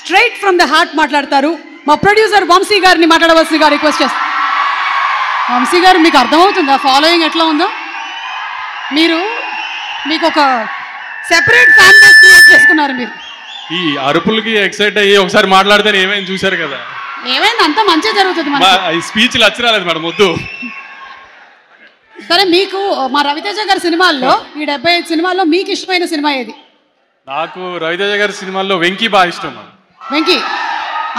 Straight from the heart మాట్లాడతారు. మా producer Vamsi గారిని మాట్లాడవలసిందిగా రిక్వెస్ట్ చేస్తాను. వంశీ గారు, మీకు అర్థమవుతుందా ఫాలోయింగ్ ఎట్లా ఉందో? మీకు ఒక సెపరేట్ ఫ్యాన్ బేస్ క్రియేట్ చేసుకున్నారు. మీరు ఈ అరుపులకి ఎక్సైట్ అయ్యి ఒకసారి మాట్లాడితే ఏమైంది చూశారు కదా. ఏమైంది, అంతా మంచిగా జరుగుతుంది. ఈ స్పీచ్లు అచ్చరాలేదు మేడం, వద్దు. సరే, మీకు మా రవితేజ గారి సినిమాల్లో, ఈ 75 సినిమాల్లో మీకు ఇష్టమైన సినిమా ఏది? నాకు రవితేజ గారి సినిమాల్లో వెంకీ బాగా ఇష్టం. వెంకీ,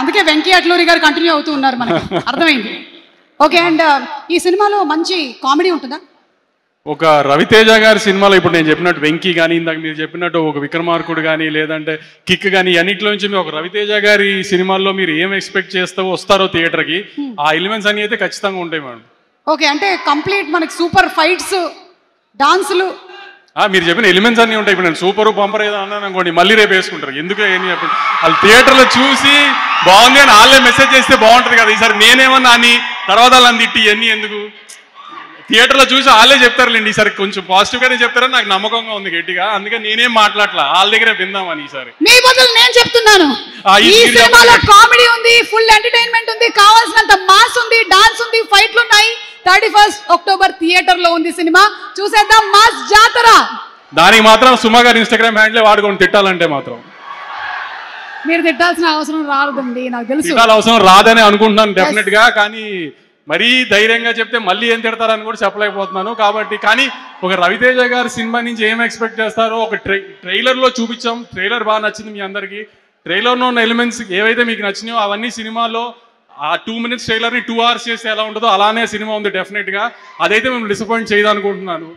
అందుకే వెంకీ అట్లూరి గారు కంటిన్యూ అవుతూ ఉన్నారు, మనకి అర్థమైంది. ఓకే, అండ్ ఈ సినిమాలో మంచి కామెడీ ఉంటుందా? ఒక రవితేజ గారి సినిమాలో ఇప్పుడు నేను చెప్పినట్టు వెంకీ కానీ, ఇందాక మీరు చెప్పినట్టు ఒక విక్రమార్కుడు కానీ, లేదంటే కిక్ కానీ, అన్నింటిలో నుంచి మీరు ఒక రవితేజ గారి సినిమాల్లో మీరు ఏం ఎక్స్పెక్ట్ వస్తారో థియేటర్కి, ఆ ఎలిమెంట్స్ అన్ని అయితే ఖచ్చితంగా ఉంటాయి మేడం. ఓకే, అంటే కంప్లీట్ మనకి సూపర్ ఫైట్స్, డాన్సులు, మీరు చెప్పిన ఎలిమెంట్స్ అన్నీ ఉంటాయి. ఇప్పుడు నేను సూపర్ బంపర్ ఏదో అన్నాను అనుకోండి, మళ్ళీ రేపు వేసుకుంటారు. ఎందుకు ఏం చెప్పండి, వాళ్ళు థియేటర్లో చూసి బాగుంది అని వాళ్ళే మెసేజ్ చేస్తే బాగుంటుంది కదా. ఈసారి నేనేమన్నా అని తర్వాత వాళ్ళని తిట్టి ఇవన్నీ ఎందుకు, థియేటర్లో చూసి వాళ్ళే చెప్తారులేండి. ఈసారి కొంచెం పాజిటివ్గానే చెప్తారని నాకు నమ్మకంగా ఉంది గట్టిగా. అందుకే నేనేం మాట్లాడలా, వాళ్ళ దగ్గరే విందామని. ఈసారి మీ బదులు నేను చెప్తున్నాను, ఈ సినిమాలో కామెడీ ఉంది, ఫుల్ ఎంటర్టైన్మెంట్ ఉంది, కావాల్సినంత మాస్ ఉంది, డాన్స్ ఉంది, ఫైట్లు ఉన్నాయి. 31 అక్టోబర్ థియేటర్లో ఉంది సినిమా, చూసేద్దాం మాస్ జాతర. దానికి మాత్రం సుమా గారి ఇన్స్టాగ్రామ్ హ్యాండిల్ వాడుకొని తిట్టాలంటే మాత్రం మీరు తిట్టాల్సిన అవసరం రాదండి, నాకు తెలుసు. తిట్టాల్సిన అవసరం రాదని అనుకుంటున్నాను డెఫినెట్ గా. కానీ మరీ ధైర్యంగా చెప్తే మళ్ళీ ఏం తిడతారని కూడా చెప్పలేకపోతున్నాను. కాబట్టి కానీ ఒక రవితేజ గారి సినిమా నుంచి ఏం ఎక్స్పెక్ట్ చేస్తారో ఒక ట్రైలర్లో చూపించాం. ట్రైలర్ బాగా నచ్చింది మీ అందరికీ. ట్రైలర్లో ఉన్న ఎలిమెంట్స్ ఏవైతే మీకు నచ్చినాయో అవన్నీ సినిమాలో ఆ 2 minutes ట్రైలర్ని 2 hours చేస్తే ఎలా ఉంటుందో అలానే సినిమా ఉంది డెఫినెట్గా. అదైతే మేము డిసప్పాయింట్ చేయదనుకుంటున్నాను.